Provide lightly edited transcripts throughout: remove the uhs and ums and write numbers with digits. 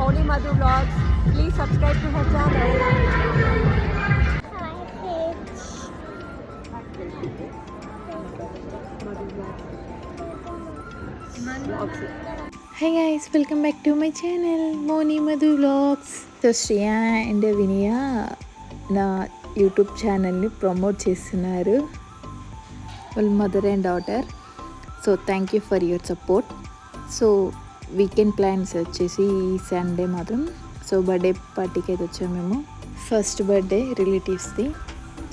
Moni Madhu Vlogs. Please subscribe to her channel. Hi guys, welcome back to my channel Moni Madhu Vlogs. So Shriya and Vinaya నా YouTube ఛానల్ని promote చేస్తున్నారు, వాళ్ళ mother and daughter. So thank you for your support. So weekend plans వచ్చేసి ఈ Sunday మాత్రం so birthday పార్టీకి అయితే వచ్చాము మేము. ఫస్ట్ బర్త్డే రిలేటివ్స్ది.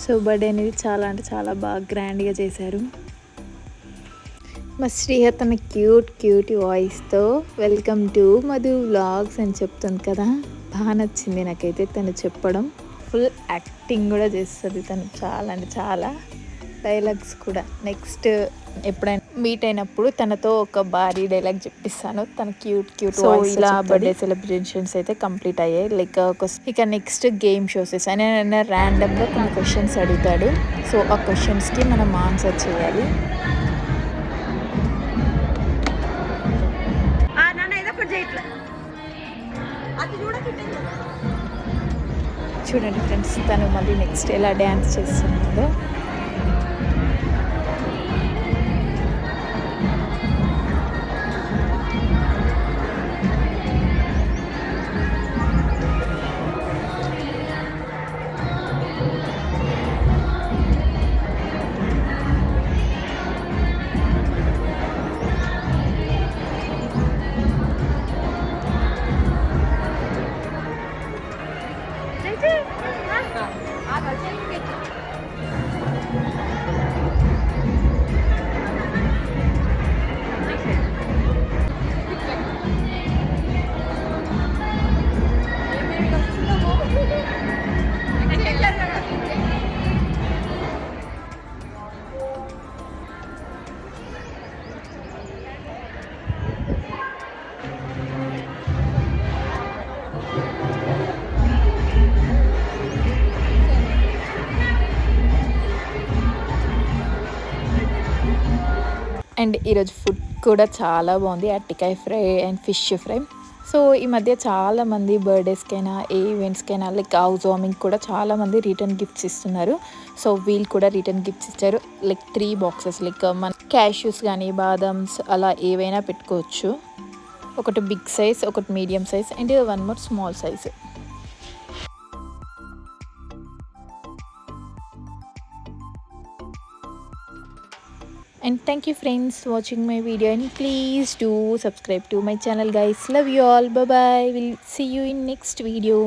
సో బర్త్డే అనేది చాలా అంటే చాలా బాగా గ్రాండ్గా చేశారు. మా శ్రీయ తన క్యూట్ వాయిస్తో వెల్కమ్ టు మధు వ్లాగ్స్ అని చెప్తుంది కదా, బాగా నచ్చింది నాకైతే తను చెప్పడం. ఫుల్ యాక్టింగ్ కూడా చేస్తుంది తను, చాలా అంటే చాలా. డైలాగ్స్ కూడా నెక్స్ట్ ఎప్పుడైనా మీట్ అయినప్పుడు తనతో ఒక భారీ డైలాగ్ చెప్పిస్తాను. తన క్యూట్ సో ఇలా బర్త్డే సెలబ్రేషన్స్ అయితే కంప్లీట్ అయ్యాయి. లైక్ ఇక నెక్స్ట్ గేమ్ షోస్ ఆయన ర్యాండమ్గా కొన్ని క్వశ్చన్స్ అడుగుతాడు. సో ఆ క్వశ్చన్స్కి మనం ఆన్సర్ చేయాలి. చూడండి ఫ్రెండ్స్, తను మళ్ళీ నెక్స్ట్ ఎలా డ్యాన్స్ చేస్తున్నాడో. అండ్ ఈరోజు ఫుడ్ కూడా చాలా బాగుంది, అరటికాయ fry and fish fry. So ఈ మధ్య చాలామంది బర్త్డేస్కైనా ఏ ఈవెంట్స్కైనా లైక్ హౌస్ వార్మింగ్ కూడా చాలామంది రిటర్న్ గిఫ్ట్స్ ఇస్తున్నారు. సో వీళ్ళు కూడా రిటర్న్ గిఫ్ట్స్ ఇచ్చారు. లైక్ 3 బాక్సెస్, లైక్ మన క్యాష్యూస్ కానీ బాదమ్స్ అలా ఏవైనా పెట్టుకోవచ్చు. ఒకటి బిగ్ సైజ్, ఒకటి medium size and 1 more small size. And thank you friends watching my video, and please do subscribe to my channel guys. Love you all. Bye bye. We'll see you in next video.